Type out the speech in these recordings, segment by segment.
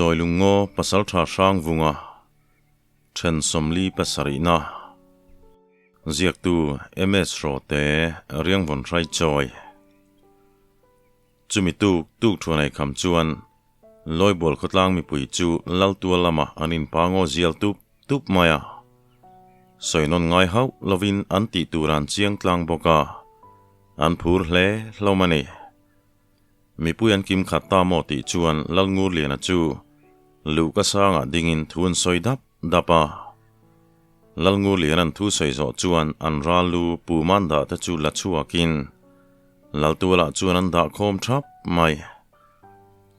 Joy lungo pasal tha sang vunga Chen somli pasarina Ziak tu MS rote riang von trai joy Chumi tu thuanai kham chuan loi bol khotlang mi pui chu lal tua lama anin pango zial tup maya soinon ngai hau lovin anti turan chiang tlang boka an phur hle hlomani mi puyan kim khata mo ti chuan lal ngur lian chu lu ka sanga dingin thun soidap dapa lal ngur lian an thu soizo chuan an ralu pu manda ta chu la chuakin lal tuala chuan an da khom thap mai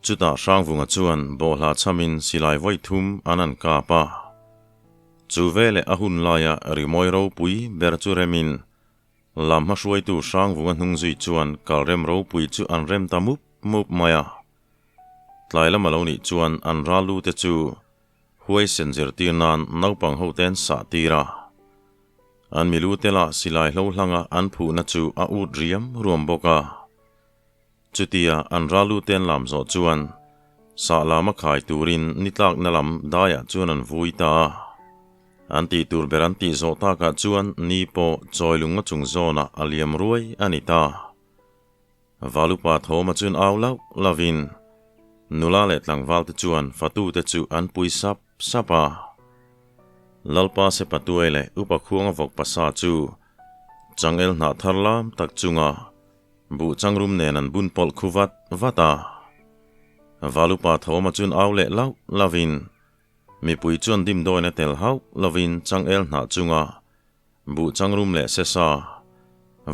chuta sang vunga chuan bohla chamin silai voi thum anan ka pa chu vele ahun laya rimoi ro pui ber chu remin lam ma shuai tu sang vunga hnung zui chuan kalrem ro pui chu an rem ta mup maya tlaila maloni chuan an ralu te chu huai senjer tirnan naupang ho ten sa tira an milu tela silai hlo hlanga an phu na chu a ut riam ruam boka chutia an ralu ten lam zo chuan sa lama khai turin nitlak na lam daya chuan an vui ta an ti tur beran ti zo ta ka chuan ni po choilunga chung zona aliam ruai anita valupa thoma chun awlau lavin nula le tlangwal te chuan fatu te chu an pui sapa lalpa se patuele upa khuanga vok pasa chu changel na tharlam tak chunga bu changrum nen an bun pol khuvat vata valupa thoma chun awle lau lavin mi pui chuan dim doi na tel hau lavin changel na chunga bu changrum le sesa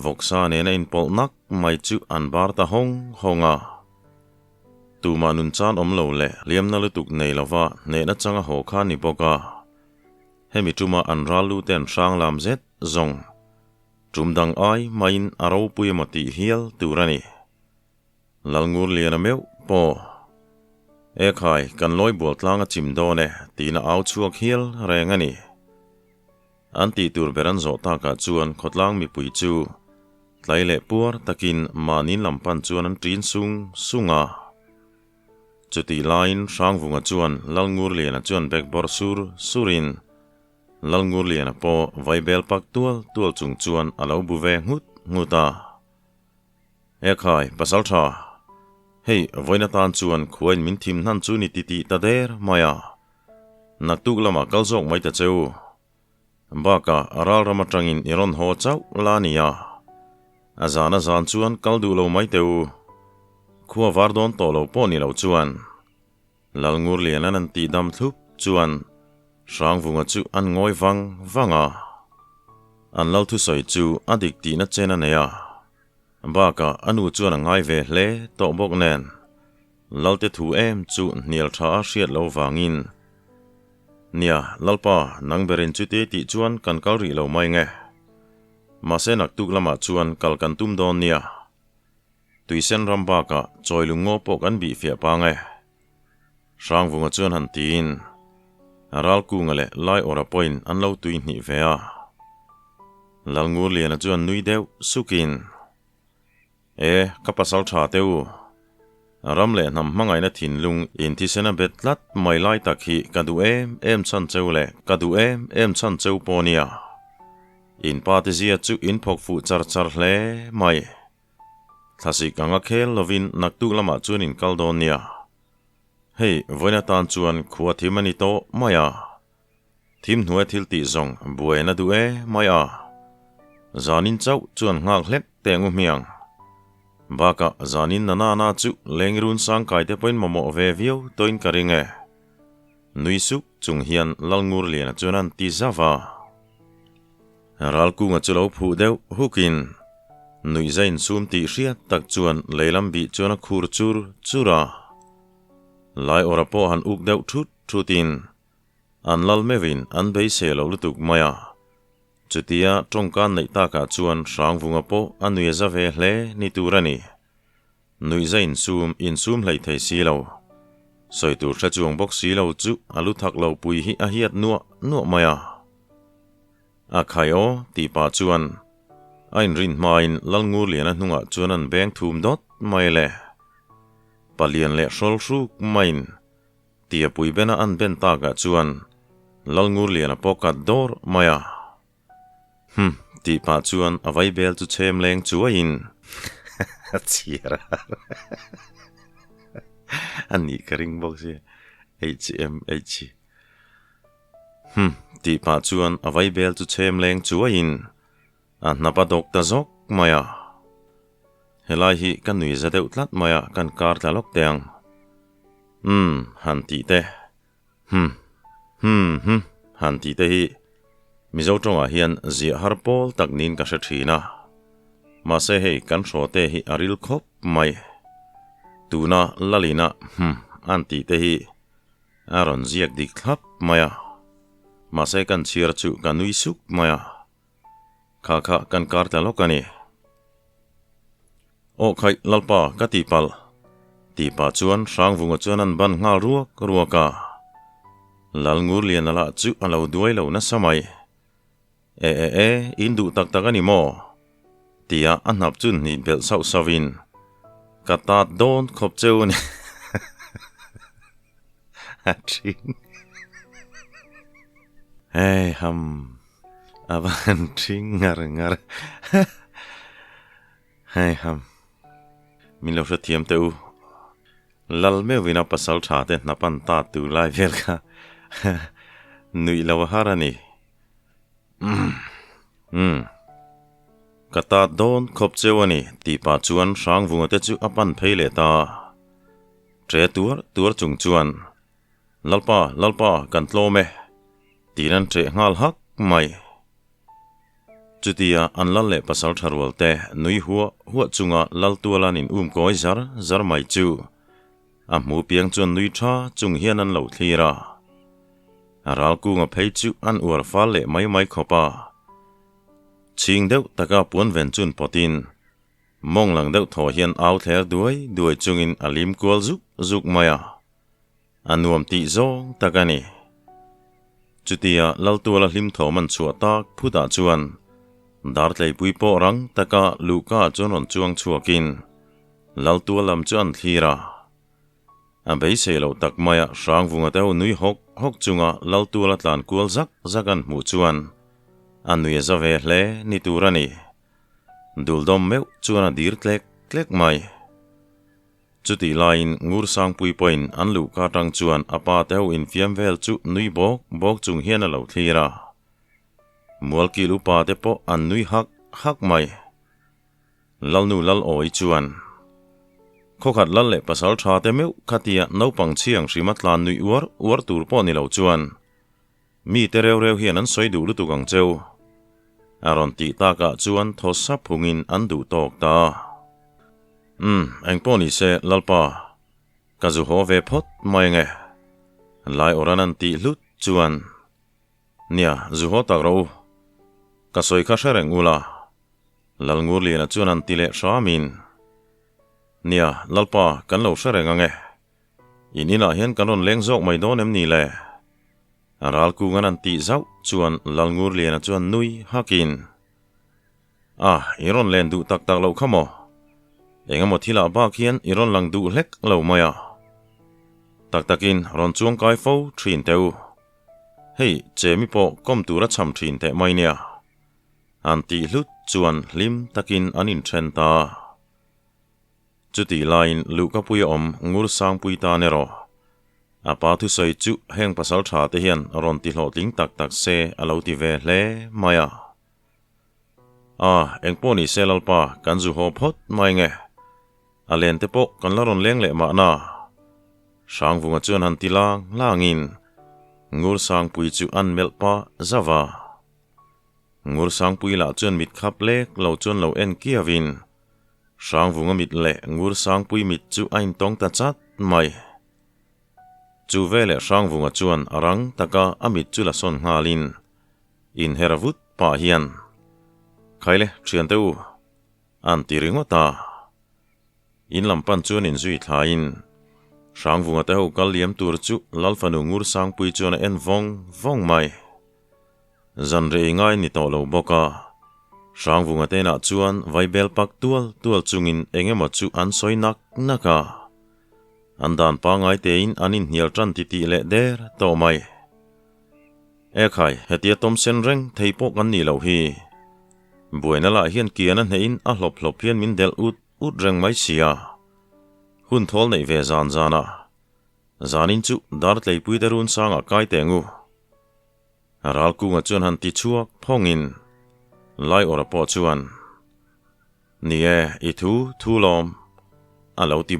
voksa ne na in pol nak mai chu an bar ta honga tu manun chan omlo le liam na lutuk nei lova ne na changa ho kha ni boka hemi tuma an ralu ten sang lam zet zong trumdang ai main aro pui mati hial turani lalngur liana meu po e khai kan loi bol tlanga chim do ne tina au chuak hial rengani anti tur beran zo ta ka chuan khotlang mi pui chu tlaile puar takin manin lampan chuan an trin sunga chuti line sang vunga chuan lalngur liana chuan bekbor surin lalngur liana po vaibel pak tual chung chuan alo buve nguta e khai pasal tha hei voina tan chuan khuain min thim nan chu ni titi ta der maya naktuk lama kalzok mai ta cheu baka aral ramatangin iron ho chau lania azana zan chuan kaldu lo mai teu khuwa vardon to lo poni lo chuan lalngur liana nan ti dam thup chuan sang vunga chu an ngoi vanga an lau thu soi chu adik ti na chena neya baka anu chuan ngai ve hle to bok nen lalte thu em chu nial tha hriat lo wangin nia lalpa nangberin chu te ti chuan kan kalri lo mai nge mase nak tuk lama chuan kal kan tum don nia tuisen ramba ka choilungo pok an bi fia pa nge sang vunga chuan han tin aral kungale lai ora point an lo tui ni vea lalngur liana chuan nui deu sukin kapasal tha teu ramle nam mangai na thinlung in thi sena betlat mai lai takhi kadu em chan cheule kadu em chan cheu ponia in patizia chu in phok fu char hle mai thasi kanga khel lovin naktu lama chuan in kaldonia hei voina tan chuan khuwa thimani to maya thim hnuai thil ti zong buena du maya zanin chau chuan ngak hlek tengu miang baka zanin nana chu lengrun sang kai te point momo ve viau toin karinge nuisuk chung hian lalngur lian chuanan ti zawa ralku nga chulo phu deu hukin nui zain sum ti hriat tak chuan leilam bi chuan khur chura lai ora po han uk deu thutin an lal mevin an bei se lo lutuk maya chutia tongkan nei ta ka chuan sang vunga po anui za ve hle ni turani nui zain sum hlei thei si lo soi tur tha chuang bok si lo chu alu thak lo pui hi a hiat nu maya a khayo ti pa chuan ain rin main lalngur liana hnunga chuan an beng thum dot mai le palian le shrol shruk main tia pui bena an ben ta ga chuan lal ngur lian a pokat dor maya ti pa chuan avai bel chu chem leng chu in chiara ani karing box HMH ti pa chuan avai bel chu chem leng chu in an napa dok ta zok maya helai hi kan nui za deuh tlat maya kan kar ta lok teng han ti te han ti te hi mizo tonga hian zia har pol tak nin ka hre thina ma se hei kan hrote hi aril khop mai tuna lalina an ti te hi aron ziak dik thlap maya ma se kan chir chu kan nui suk maya kha kan kar ta lokani o khai lalpa ka ti pa chuan sang vunga chuan an ban ngal ruaka lal ngur lian ala chu alo duai lo na samai in du tak tak ani mo tia an hap chun ni bel sau savin kata don khop cheu ni atring ham avan tring ngar ham min lo sa thiam teu lal me vina pasal tha te na pan ta tu lai vel kha nui lo harani kata don khop chewani ti pa chuan sang vunga te chu apan pheile ta tre tur chung chuan lalpa kan tlo me tinan tre ngal hak mai chutia an lal le pasal tharwal te nui huwa chunga lal tualan in koi zar mai chu a mu piang chuan nui tha chung hian an lo thira aral ku nga phei chu an ur fal le mai khopa ching deuh taka puan ven chun potin mong lang deuh tho hian au thler duai chungin alim kual zuk maya anuam ti zong takani chutia lal tuala hlim tho man chua tak phuta chuan dar tlei pui po rang taka luka chuan chuang chuakin lal tualam chuan thira abei selo tak maya sang vunga teu nui hok chunga lal tuala tlan kual zakan mu chuan anui za ve hle ni turani duldom meu chuan dir tlek mai chuti lain ngur sang pui point an lu ka tang chuan apa teu in fiam vel chu nui bok chung hian a lo thira mual ki lu pa te po an nui hak mai lal oi chuan khokhat lal le pasal tha te meu khatia no pang chiang hrimatlan nui uar tur po ni lo chuan mi te reu hian an soi du lu tu gang cheu aron ti ta ka chuan thosa phungin an du tok ta eng po ni se lalpa kazu ho ve phot mai nge lai oran an ti lut chuan nia zu ho tak ro ka soi kha shareng ula lal ngur li na chuan an ti le shamin nia lalpa kan lo shareng ange inina hian kanon leng zok mai don em ni le aral ku ngan an ti zau chuan lal ngur li na chuan nui hakin iron len du tak lo khamo engemaw thila ba khian iron lang du hlek lo maya takin ron chuang kai fo thin teu hei chemi po kom tura cham thin te mai nia an ti hlut chuan hlim takin anin then ta chuti line luka pui om ngur sang pui ta nero apa thu soi chu heng pasal tha te hian ron ti hloting tak se alo ti ve hle maya engpo ni selalpa kanzu ho phot mai nge alen te po kan laron leng le ma na sang vunga chuan han ti langin ngur sang pui chu an melpa zawa ngur sang pui la chuan mit khap lek lo chuan lo en kiavin sang vunga mit le ngur sang pui mit chu ain tong ta chat mai chu vele sang vunga chuan arang taka amit chu la son ngalin in heravut pa hian khaile thian teu an ti ringota in lampan chuan in zui thlain sang vunga te ho kal liam tur chu lalfanu ngur sang pui chuan en vong mai zan re ngai ni to lo boka sang vunga te na chuan vaibel pak tual chungin engemaw chu an soinak naka an dan pa ngai te in anin hial tran ti le der to mai e khai hetia tom sen reng theipo kan ni lo hi buaina la hian kian an hein a hlop hian min del ut reng mai sia hun thol nei ve zan zana zanin chu dar tlei pui darun sanga kai tengu ral ku nga chuan han ti chuak phongin lai ora po chuan ni e I thu lom alo ti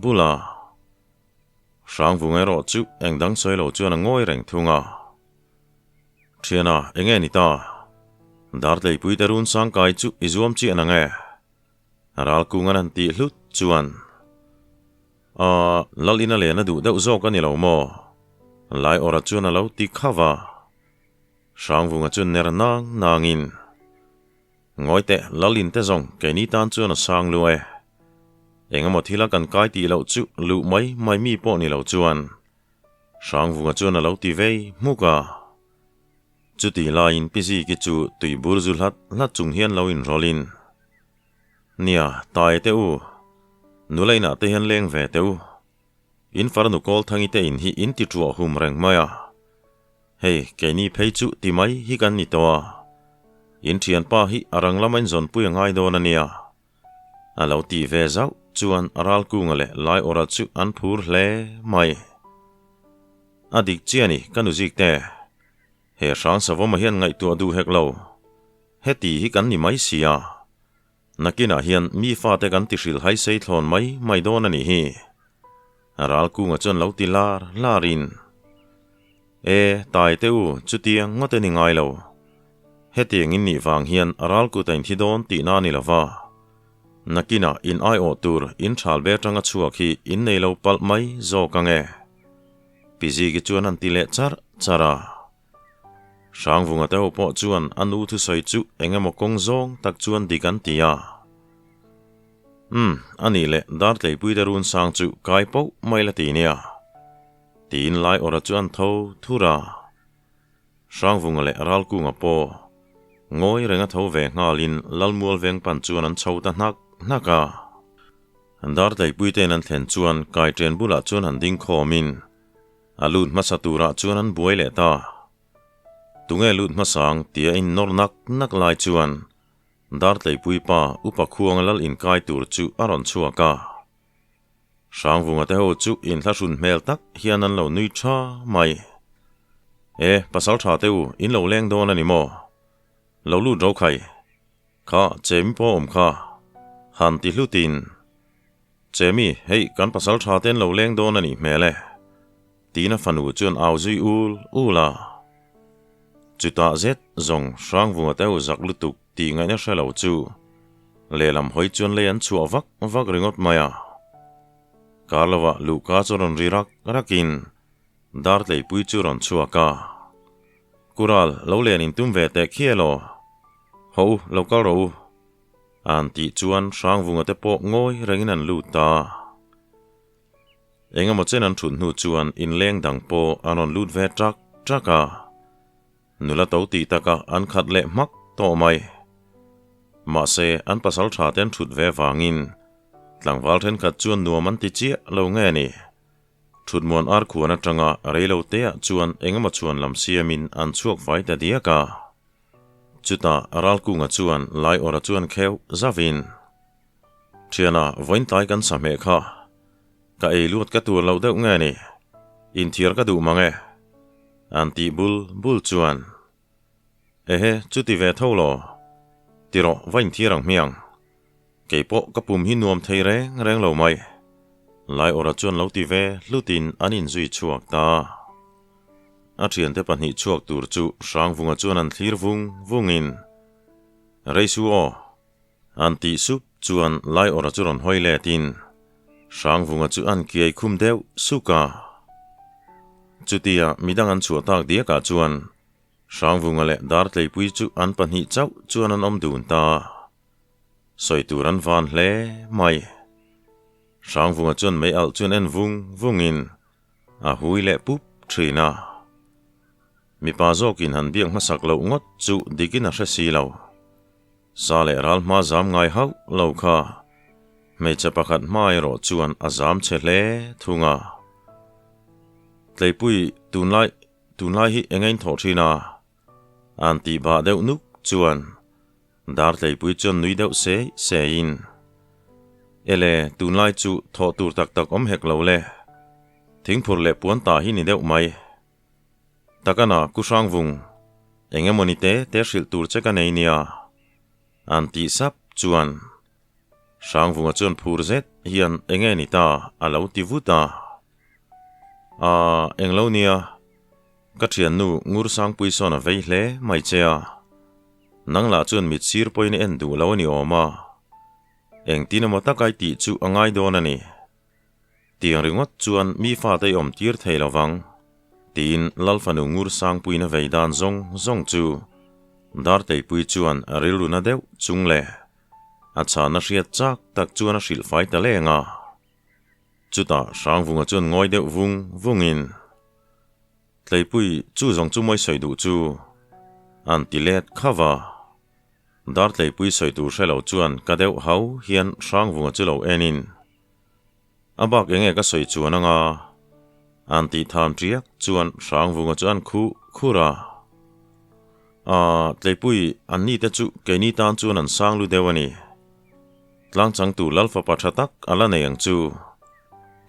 bula sang vunga ro chu engdang soi lo chuan ngoi reng thunga thiana enge ni ta dar tlei pui darun sang kai chu izuam chi anange ral ku nga han ti hlut chuan lalina le na du deuh zo ka ni lo mo lai ora chuan alo ti khawa sang vunga chuan ner nangin ngoite lalin te zong ke ni tan chuan a sang lu e engemaw thila kan kai ti lo chu lu mai mi po ni lo chuan sang vunga chuan alo ti vei muka chu ti lain pisi ki chu tui burzul hat chung hian lo in rolin nia tai te u nulaina te hian leng ve te u in farnu kol thangi te in hi in ti tru hum reng maya hei ke ni phei chu ti mai hi kan ni towa in thian pa hi arang lamain zon pui ngai don ania alo ti ve zau chuan aral ku ngale lai ora chu an phur hle mai adik chiani kanu zik te he sang savoma hian ngai tu du hek lo heti hi kan ni mai sia nakina hian mi fa te kan ti hril hai sei thlon mai don ani hi aral ku nga chon lo ti larin e tai te u chutiang ngote ni ngai lo hetiang in ni wang hian aral ku tain thi don ti na ni lova nakina in ai o tur in thal be tanga chuak hi in nei lo pal mai zo kange pizi ki chuan an ti le chara sang vunga te po chuan anu thu soi chu engemaw kong zong tak chuan dikan tia ani le dar tlei pui darun sang chu kai po mai la ti nia tin lai ora chuan tho thura sang vunga le ral ku nga po ngoi renga tho ve ngalin lalmual veng pan chuan an chho ta naka andar tlei pui ten an thlen chuan kai tren bula chuan an ding khomin alut masatura chuan an buai le ta tunge lut masang tia in nor nak lai chuan dar tlei pui pa upa khuang lal in kai tur chu aron chuaka sang vunga te ho chu in thlasun mel tak hian an lo nui tha mai pasal tha te u in lo leng don ani mo lo lut ro khai kha chemi po kha han ti hlutin chemi hei kan pasal tha ten lo leng don ani mele tina fanu chuan au zui ula chuta zet zong sang vunga te ho zak lutuk ti ngai na shalo chu lelam hoi chuan le an chu vak ringot maya karlawa luka choron rirak rakin dar tlei pui chu ron chuaka kural lo len in tum ve te khielo ho local ro an ti chuan sang vunga te po ngoi rengin an lu ta engemaw chen an thun nu chuan in leng dang po anon lut ve traka nula to ti taka an khat le mak to mai ma se an pasal tha ten thut ve wangin tlangwal then khat chuan nuaman ti chi lo nge ni thut mon ar khuana tanga reilo te chuan engemaw chuan lam siamin an chuak vai ta diaka chuta aral ku nga chuan lai ora chuan kheu zavin thiana voin tai kan sa me kha ka ei lut ka tur lo deuh nge ni in thiar ka du mange anti bul chuan chuti ve tholo tiro vain thirang miang keipo kapum hi nuam thei reng lo mai lai ora chuan lo ti ve lutin anin zui chuak ta a thian te pani chuak tur chu sang vunga chuan an thlir vungin reisu o anti sup chuan lai ora churon hoile tin sang vunga chu an kiai khum deuh suka chutia midang an chuak tak dia ka chuan sang vunga le dar tlei pui chu an pani chau chuan an om dun ta soi turan van hle mai sang vunga chuan mei al chuan en vungin a hui le pup thina mi pa zokin han biang masak lo ngot chu dikin a hresi lo sa le ral ma zam ngai hau lo kha mei cha pakhat mai ro chuan azam che hle thunga tleipui tunlai hi engain tho thina anti ba deuh nuk chuan dar tleipui chon nui deuh se in ele tunlai chu tho tur tak om hek lo le thingphur le puan ta hi ni deuh mai takana kusang vung engemoni te hril tur che ka nei nia anti sap chuan sang vunga chuan phur zet hian enge ni ta alo ti vuta englo nia ka thian nu ngur sang pui son a vei hle mai chea nangla chuan mit sir poin en du lo ni oma eng tinama takai ti chu angai don ani tiang ringot chuan mi fa te om tir theilawang tin lalfanu ngur sang pui na vei dan zong chu dar te pui chuan ariluna deuh chungle acha na riat chak tak chuan a hril fai ta lenga chuta sang vunga chuan ngoi deuh vungin tleipui chu zong chu moi soi du chu antilet khava dar tleipui soi tu hrelo chuan ka deuh hau hian sang vunga chu lo enin abak enge ka soi chuan anga anti tham triak chuan sang vunga chuan khura tleipui anni te chu keini tan chuan an sang lu dewani tlang chang tu lalfa pathatak ala nei ang chu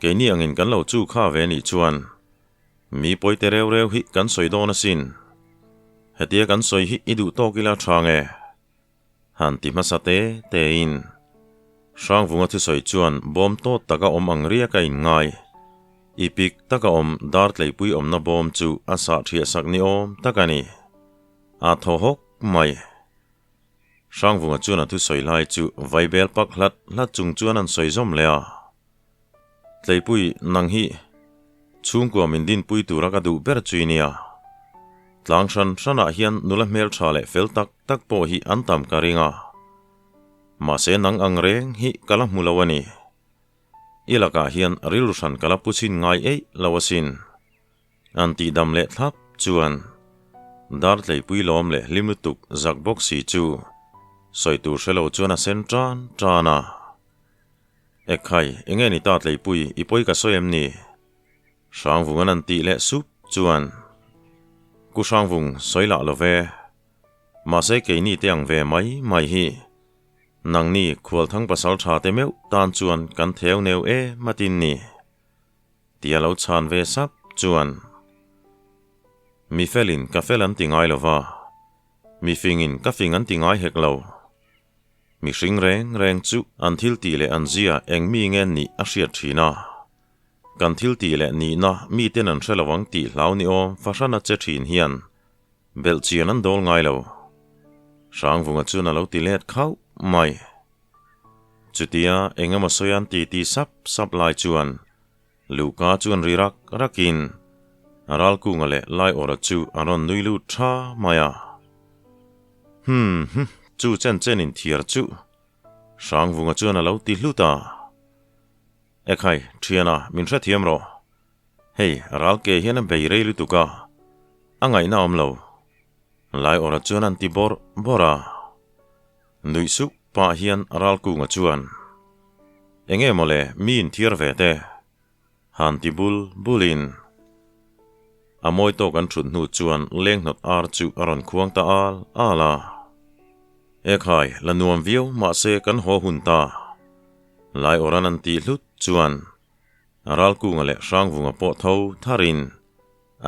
keini angin kan lo chu kha ve ni chuan mi poite reu hi kan soi dona sin hetia kan soi hi idu to kila thange han ti masate te in sang vunga thu soi chuan bom to taka om ang ria ka in ngai ipik taka om dar tleipui om na bom chu asa thia sak ni om takani a tho hok mai sang vunga chuan thu soi lai chu vaibel pak hlat chung chuan an soi zom lea tleipui nang hi chung ko min din pui tura ka du ber chuinia tlang shan hian nula mel thale fel tak po hi antam karinga ma se nang ang reng hi kala mulawani ilaka hian rilshan kala puchin ngai ei lawasin anti dam le thlap chuan dar tleipui lom le limlutuk zak box si chu soi tu shelo chuan a sen trana ekhai enge ni ta tleipui ipoi ka soem ni sang vungan an ti le sup chuan ku sang vung soila love ma se ke ni te ang ve mai hi nang ni khwal thang pasal tha te meu tan chuan kan theu neu matin ni tia lo chan ve sap chuan mi felin ka felan tingai lova mi fingin ka fingan tingai hek lo mi hring reng chu an thil ti le an zia eng mi ngen ni a hriat thina kan thil ti le ni na mi ten an hrelawang ti hlau ni om fasana che thin hian bel chian an dol ngai lo sang vunga chuna lo ti let khau mai chutia engama soyan ti sap lai chuan luka chuan rirak rakin aral ku ngale lai ora chu aron nuilu tha maya chu chen in thiar chu sang vunga chuan lo ti hluta ekhai thiana min hra thiam ro hei aral ke hian bei reilu tuka angai na om lo lai ora chuan an ti bora nui suk pa hian aral ku nga chuan enge mole min thiar ve te han ti bulin amoi to kan thut nu chuan leng not ar chu aron khuang ta ala ekhai lanuam viu ma se kan ho hun ta lai oran an ti hlut chuan aral ku nga le sang vunga po tho tharin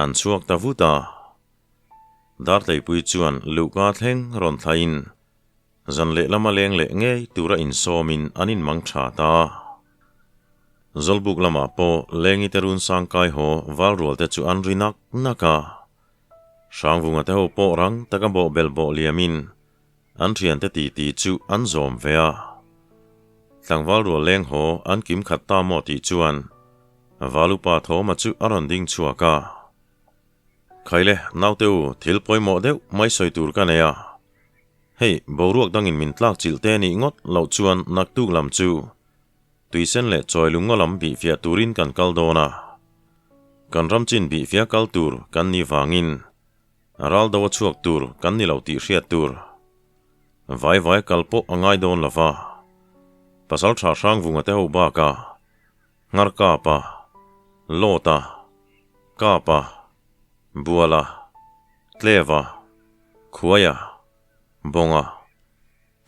an chuak ta vuta dar tleipui chuan luka thleng ron thlain zan le lama leng le nge tura in somin anin mang tha ta zolbuk lama po lengi terun sang kai ho valrol te chu an rinak naka sang vunga te ho po rang taka bo belbo liamin an thian te ti chu an zom vea tlang valrol leng ho an kim khat ta mo ti chuan valupa tho ma chu aron ding chuaka khaile nauteu thil poi mo deuh mai soi tur ka neya hei boruak dangin min tlak chilte ni ngot lo chuan naktuk lam chu tuisen le choi lunga lam bi fia turin kan kaldona kan ramchin bi fia kal tur kan ni wangin aral dawa chuak tur kan ni lo ti hriat tur vai kalpo angai don lava pasal tha sang vunga te ho ba ka ngar ka pa lota ka pa buala tleva khuaya bonga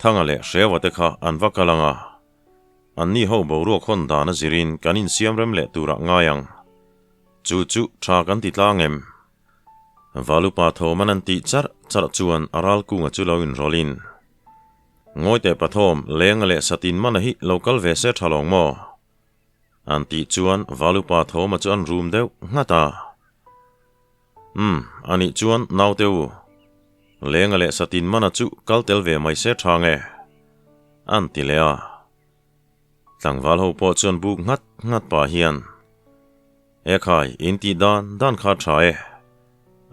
thanga le shewa te kha an vakalanga anni ho bo ro khon da na zirin kanin siam rem le tura ngayang chu chu tha kan ti tlangem valupa tho manan ti char chuan aral kunga chu loin rolin ngoi te pathom leng le satin manahi local ve se thalong mo anti chuan valupa tho ma chuan room deu ngata ani chuan nau teu leng le satin mana chu kaltel ve mai se thange anti lea tlangwal ho po chuan buk ngat pa hian ekhai inti dan kha thae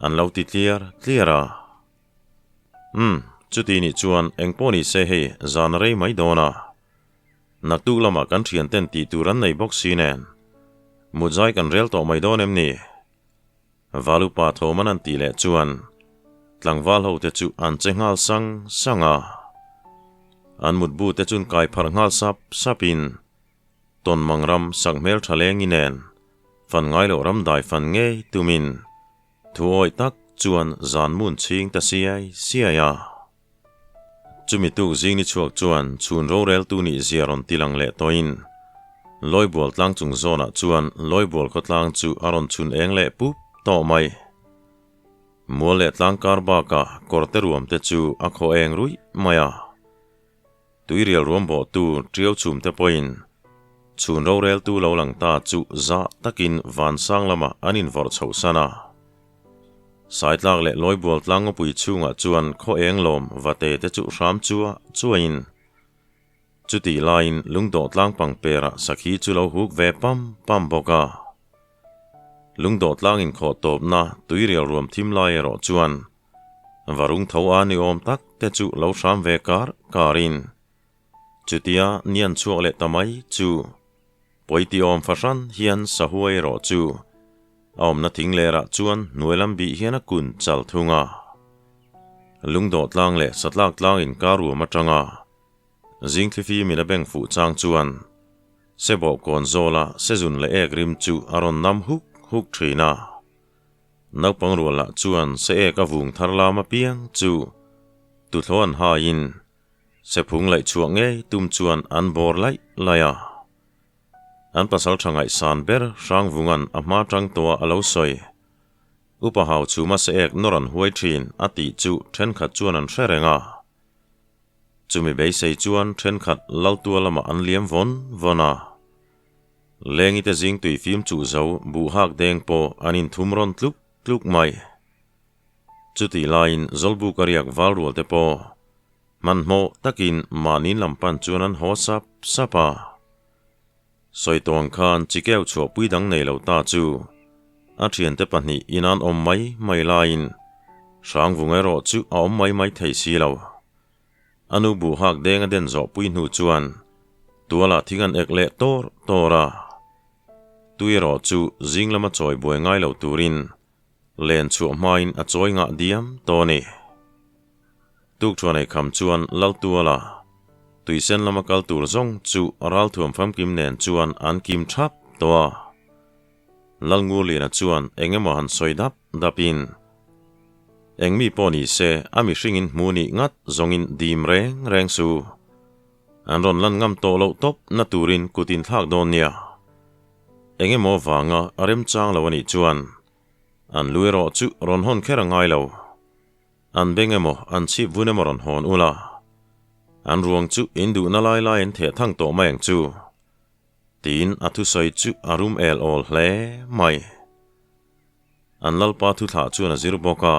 an lo ti cleara chuti ni chuan engponi se he zan rei mai dona naktu lama kan thian ten ti turan nei box sinen mujai kan rel to mai donem ni valupa thoman an ti le chuan tlangwal ho te chu an chengal sanga an mutbu te chun kai phar ngal sapin ton mangram sangmel thaleng inen fan ngai lo ram dai fan nge tumin thuoi tak chuan zan mun ching ta siaya chumi tu jing ni chuak chuan chun ro rel tu ni ziaron tilang le toin loibol tlang chung zona chuan loibol ko tlang chu aron chun eng le pu to mai mole tlang karba ka korte ruam te chu akho eng rui maya tuirial ruam bo tu trio chum te poin chun ro rel tu lo lang ta chu za takin van sang lama anin vor chho sana saitlak le loibol tlang pui chunga chuan kho eng lom vate te chu ram chuain chuti line lungdo tlang pang pera sakhi chu lo huk ve pam boka lungdo tlang in kho top na tuirial ruam thim lai ro chuan varung tho ani om tak te chu lo ram ve karin chutia nian chuak le tamai chu poiti om fashan hian sahuai ro chu om na thing lera chuan nuelam bi hiana kun chal thunga lungdo tlang le satlak tlang in karu matanga jingklifi mina beng fu chang chuan sebo konzola sezun le egrim chu aron nam huk thina naupang rola chuan se eka vung tharla ma piang chu tu thon ha in se phung lai chuang nge tum chuan an bor lai laya an pasal thangai san ber rang vungan ama tang to alo soi upa hau chuma se ek noran huai thin ati chu then khat chuan an hrerenga chumi be sei chuan then khat laltua lama an liam vona lengi te jing tui film chu zo bu hak deng po anin thumron tluk mai chuti line zolbu kariak valrual te po manmo takin manin lampan chuan an ho sapa soitong khan chikeu chu puidang nei lo ta chu a thian te pahni inan om mai lain sang vungero chu om mai thei si lo anu bu hak deng den zo pui nu chuan tuala thingan ekle tora tuiro chu jinglama choi boi ngai lo turin len chu main a choi nga diam toni tuk chuan ai kham chuan laltuala tuisen lama kal tur zong chu aral thuam pham kim nen chuan an kim thap towa lalnguli na chuan engemaw han soidap dapin engmi poni se ami hringin hmuni ngat zongin dim reng su an ron lan ngam to lo top na turin kutin thlak don nia engemaw wanga arem chang lo ani chuan an luiro chu ron hon khera ngai lo an bengemaw an chip vunemaw ron hon ula an ruang chu indu na lai en the thang to maeng chu tin athu soi chu arum el ol hle mai an lalpa thu tha chu na zir boka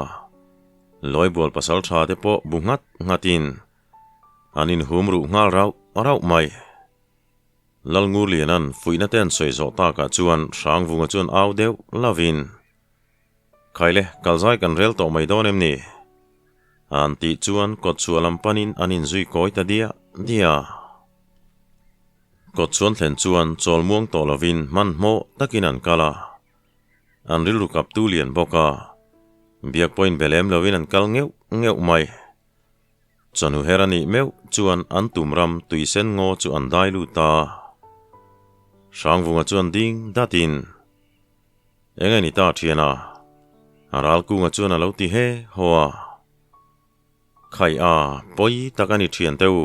loibol pasal tha te po bungat ngatin anin humru ngal rau mai lalngur lianan fuina ten soi zo ta ka chuan sang vunga chuan au deu lavin khaile kalzai kan rel to mai donem ni anti chuan kot chualam panin anin zui koi ta dia kot chuan thlen chuan cholmuang to lovin man mo takin an kala an ril rukap tu lian boka biak point belem lovin an kal ngeu mai Chon hu herani meu chuan an tumram tuisen ngo chu an dai lu ta. Sang vunga chuan ding datin. Engai ni ta thiana. Aral kunga chuan alo ti he hoa. Khai poi takani thian teu.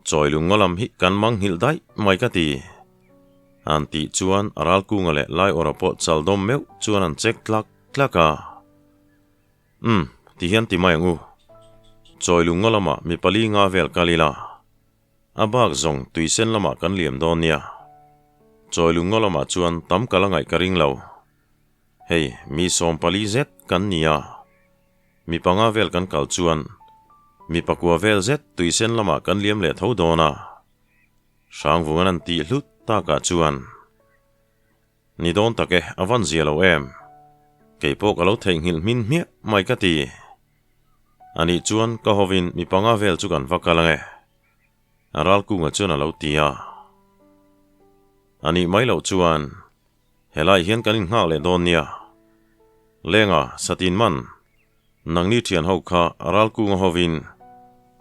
Choi lu ngolam hi kan mang hil dai mai ka ti. An ti chuan aral kunga le lai orapo chaldom meu chuan an chek klaka. Ti hian ti mai ngu. Choi lu ngolama mi pali nga vel kalila. Abak zong tuisen lama kan liam don nia. Choi lu ngolama chuan tam kalangai ka ring lau. Hei, mi som pali zet kan nia. Mi panga vel kan kal chuan. Mi pakua vel zet tuisen lama kan liam le thau dona. Sang vungan an ti hlut ta ka chuan. Ni don take avan zia lau em. Kei po kalau theng hil min mia mai ka ti. Ani chuan ka hovin mi panga vel chu kan vakalange. Aral kunga chuan alo tia. Ani mai lau chuan. Helai hian kanin ngak le don nia. Lenga satin man. Nang ni thian hau kha aral kunga hovin.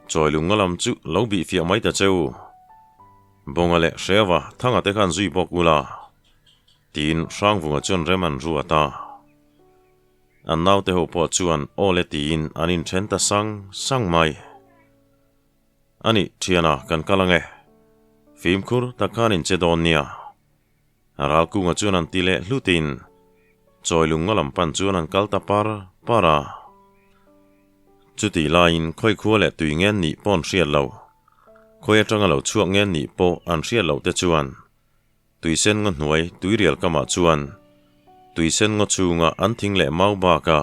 Choi lu ngalam chu lau bi fia mai ta cheu. Bonga le shewa thanga te kan zui bokula. Tin sang vunga chuan reman ruata. An nau te ho po chuan ole tiin anin chenta sang mai. Ani thiana kan kalange. Fim kur takanin che don nia. Aral kunga chuan an tile hlutin. Choi lu ngalam pan chuan an kalta para. Chuti lain khoi khua le tui ngen ni pon hriat lo. Khoi atanga lo chuak ngen ni po an hriat lo te chuan. Tui sen ngon hnuai tui rial kama chuan. Tui sen ngo chunga an thing le mau ba ka.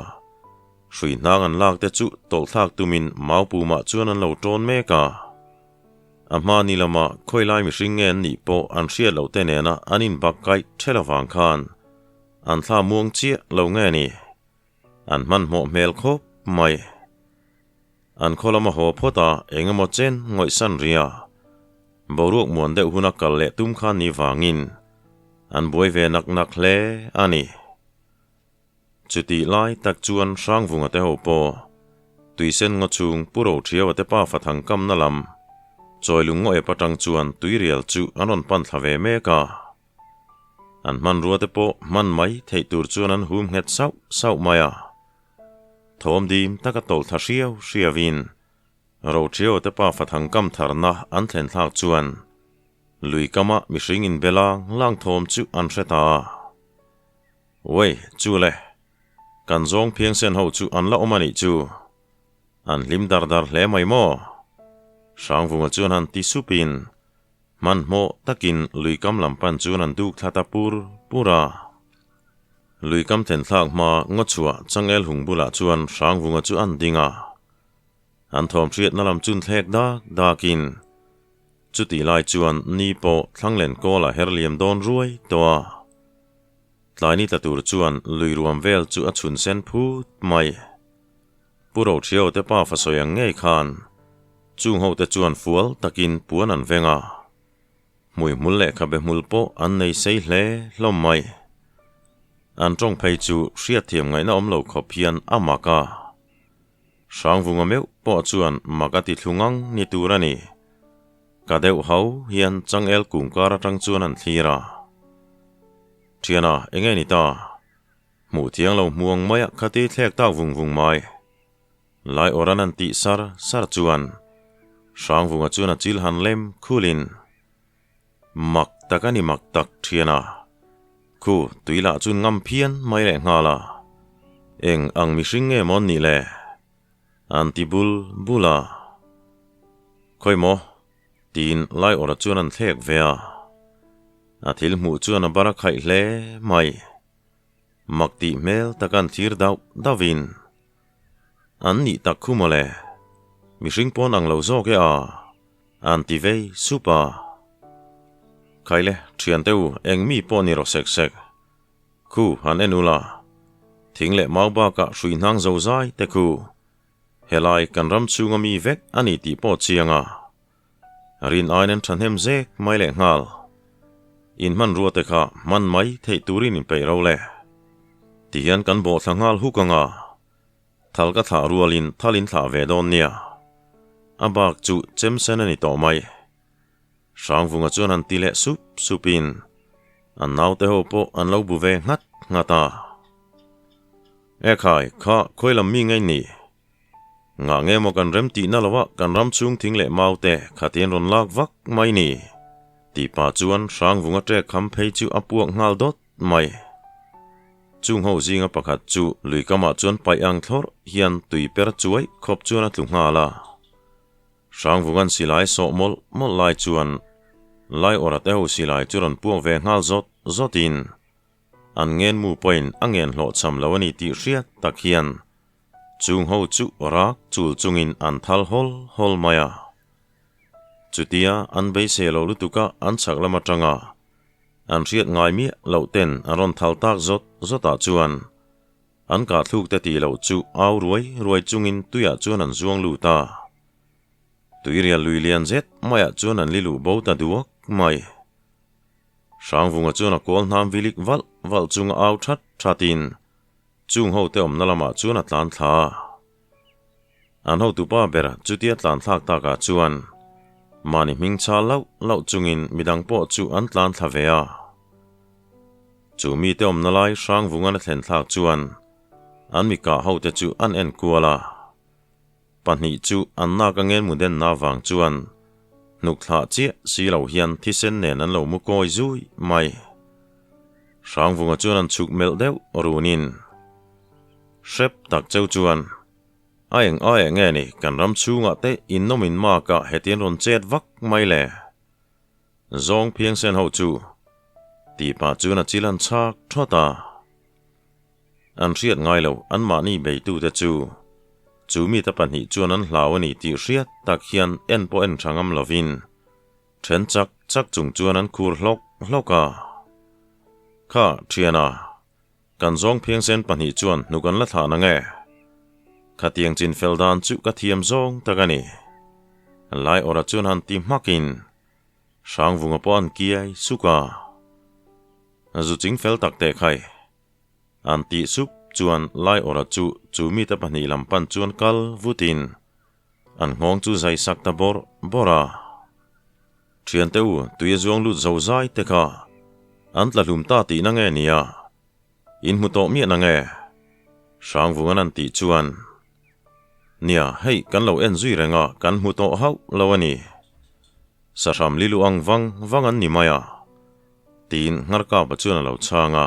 Shui nang an lak te chu tol thak tumin mau pu ma chuan an lo tron me ka. Amma ni lama khoi lai mi hring ngen ni po an hriat lo te nena anin bakai thelavang khan. An thla muang chia lo nge ni. An man mo mel khop mai. An kholama ho phota engamo chen ngoi san ria. Boruak muan deuh hunak kal le tum khan ni wangin. An buai ve nak le ani. Chuti lai tak chuan sang vunga te ho po. Tuisen ngo chung puro thiawa te pa fathang kam na lam. Choi lu ngo e patang chuan tui rial chu anon pan thlave me ka. An man rua te po man mai thei tur chuan an hum nget sau maya. Thom dim taka tol tha hriavin. Ro thiawa te pa fathang kam tharna an thlen thak chuan. Lui kama mi hringin belang lang thom chu an hreta. Wei, chu le. Kan zong piang sen ho chu an la omani chu. An lim dar le mai mo. Sang vunga chuan an ti supin. Man mo takin lui kam lampan chuan an duk thata pura. Lui kam ten thak ma ngo chua changel hung bula chuan sang vunga chu an dinga. An thom hriat na lam chun thlek dakin. Chuti lai chuan ni po thanglen kola herliam don ruai toa. Tlai ni tatur chuan lui ruam vel chu a chun sen phut mai. Puro thiau te pa fasoyang ngei khan. Chung ho te chuan fual takin puan an venga. Mui mulle khabe mulpo an nei sei hle hlom mai. An trong pei chu hriat thiam ngai na omlo khopian amaka. Sang vunga meu po chuan makati thlungang ni turani. Ka deuh hau hian changel kungkara tang chuan an thira. Thiana engei ni ta. Mu thiang lo muang maya khati thlek tak vung mai. Lai oran an ti sar chuan. Sang vunga chuan a chil han lem khulin. Mak takani mak tak thiana. Khu tuila chun ngam phian mai le ngala. Eng ang mi hring nge mon ni le. Anti bula. Khoi mo. Tin lai ora chuan an thlek vea. A thil mu chuan a bara khai hle mai. Makti mel takan thir dawin. An ni tak khumole. Mi hring pon ang lo zo ke a. Anti vei supa. Kaile thian teu eng mi pon ni ro sek. Khu han enula. Thing le mau ba ka hrui nang zo zai te khu. Helai kan ram chunga mi vek ani ti po chianga. Rin ainen thanhem zek mai le ngal. In man ruate kha man mai thei turin in pei ro le. Tian kan bo thangal hukanga. Thal ka tha rualin thalin tha ve don nia. abak chu chemsen ani to mai sang vunga chuan an tile supin an naute ho po an lo bu ve ngata e khai kha khoilam mi ngai ni nga nge mo kan rem ti na lawa kan ram chung thing le maute khatien ron lak vak mai ni ti pa chuan sang vunga tre kham phei chu apuak ngal dot mai chung ho zinga pakhat chu lui kama chuan pai ang thlor hian tui per chuai khop chuan a thlung nga la sang vungan silai so mol lai chuan lai orate ho silai churan puang ve ngal zotin an ngen mu point angen hlo cham lawani ti hriat tak hian chung ho chu rak chul chungin an thal hol maya chutia an be se lo lutuka an chaklama tanga an hriat ngai mi lo ten aron thal tak zota chuan an ka thluk te ti lo chu au ruai chungin tuya chuan an zuang lu ta tuiria lui lian zet maya chuan an lilu bo ta duak mai sang vunga chuan a kol hnam vilik val chunga au thatin chung ho te om nalama chuan a tlan thla an ho tu pa bera chutia tlan thlak ta ka chuan mani ming cha lo chungin midang po chu an tlan thla ve a chu mi te om nalai sang vunga na thlen thlak chuan an mi ka ho te chu an en kuala panni chu an na ka ngen muden na wang chuan nuk thla chi si lo hian thisen nen an lo mu koi zui mai sang vunga chuan an chuk mel deuh runin shep tak cheu chuan aeng nge ni kan ram chunga te in nomin ma ka hetien ron chet vak mai le zong phiang sen ho chu ti pa chuna chilan chak thota an hriat ngai lo an ma ni be tu te chu mi ta pan hi chuan an hlau ani ti hriat tak hian en po en thangam lovin then chak chung chuan an khur hloka kha thiana kan zong phiang sen pan hi chuan nukan la thana nge khatiang chin feldan chu ka thiam zong takani lai ora chuan han ti makin sang vunga pon kiai suka azu ching fel tak te khai an ti sup chuan lai ora chu mi ta pani lampan chuan kal vutin an ngong chu zai sak ta bora thian teu tuya zuang lu zo zai te kha an tla hlum ta ti na nge nia in mu to mi na nge sang vungan an ti chuan nia hei kan lo en zui renga kan mu to hau lo ani saram lilu ang wang an ni maya tin ngar ka ba chuan lo changa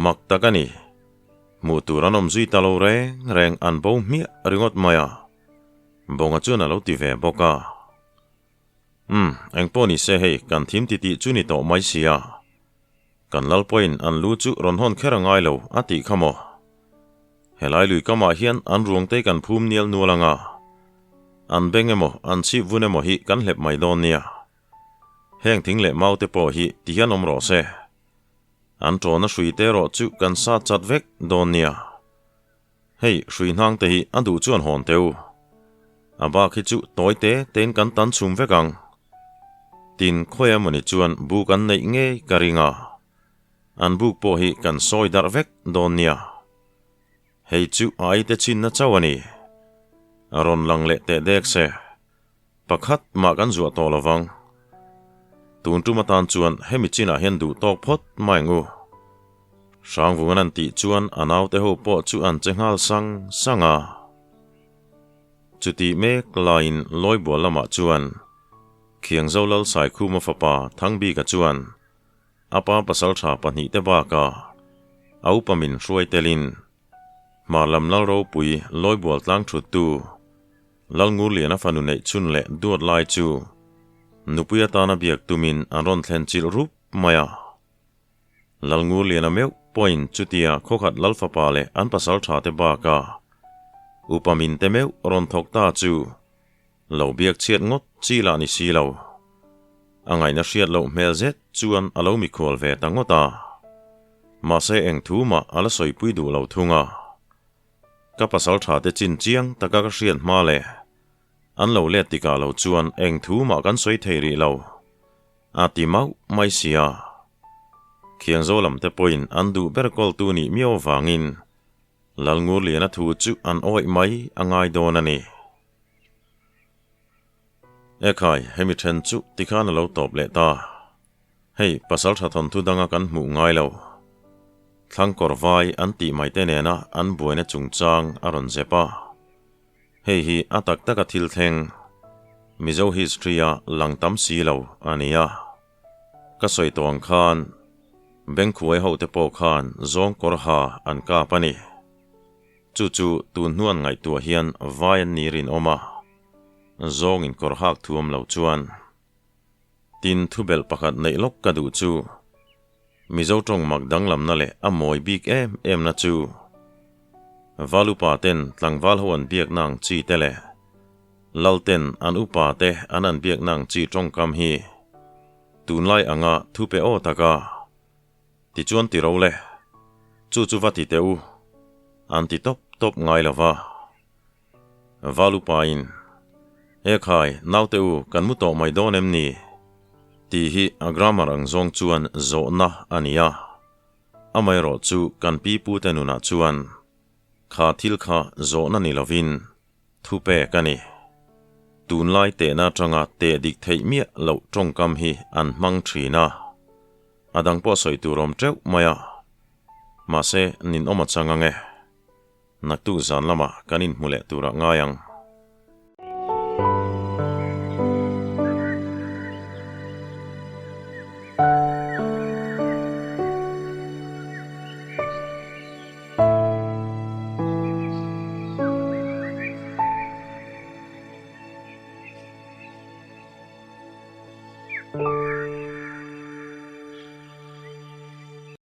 mak takani mu turanom zui ta lo reng an bo mi ringot maya bonga chuan lo ti ve boka eng poni se hei kan thim ti chuni to mai sia kan lal point an lu chu ron hon kherangai lo ati khamo helai lui kama hian an ruang te kan phum nial nualanga an bengemo an chi vunemo hi kan hlep mai don nia heng thing le mau te po hi ti hianom ro se an trona shui te ro chu kan sa chat vek don nia hei shui nang te hi an du chuan hon teu aba khi chu toy te ten kan tan chum vekang tin khoya mani chuan bu kan nei nge karinga an buk po hi kan soi dar vek don nia hei chu ai te chin na chawani aron lang le te dek se pakhat ma kan zuwa to lawang tun tu matan chuan hemi china hen du tok phot mai ngu sang vungan an ti chuan anau te ho po chu an chengal sanga chuti mek lain loi bo lama chuan khiang zolal sai khu ma fapa thangbi ka chuan apa pasal tha pani te ba ka au pamin hruai telin marlam lal ro pui loi bol tlang thut tu lal ngur liana fanu nei chun le duat lai chu nupuya tana biak tumin aron thlen chil rup maya lal ngur liana meu point chutia khokhat lal fapa le an pasal tha te ba ka upamin te meu ron thok ta chu lo biak chiat ngot chi la ni si lo angai na hriat lo mel zet chuan alo mi khol ve tangota ma se eng thu ma ala soi pui du lo thunga ka pasal tha te chin chiang taka ka hriat ma le an lo le tika lo chuan eng thu ma kan soi theiri lo ati mau mai sia khiang zo lam te point an du ber kol tu ni mio wangin lal ngur liana thu chu an oi mai angai don ani Ekai hemi then chu tikhan lo top le ta hei pasal tha thon thu danga kan mu ngai lo thlang kor vai an ti mai te ne na an buaina chungchang aron zepa hei hi atak taka thil theng mizo history a langtam si lo ania ka soi tong khan beng khuai ho te po khan zong kor ha an ka pani chu tun nuan ngai tua hian vai an nirin oma zong in kor hak thuam lo chuan tin thubel pakhat nei lok ka du chu mizo tong mak danglam na le amoi bik em na chu valupa ten tlangwal ho an biak nang chi tele lalten an upa te an biak nang chi tong kam hi tunlai anga thupe o taka ti chuan ti ro le chu vati teu an ti top ngai lova valupa in ekhai nauteu kan mu to mai don em ni ti hi agramar ang zong chuan zo na ania amai ro chu kan pi pu tenuna chuan kha thil kha zo na ni lovin thupe kani tunlai te na tanga te dik thei mia lo tongkam hi an mang thina adang po soi turom treu maya ma se nin oma changange naktu zan lama kanin mule tura ngayang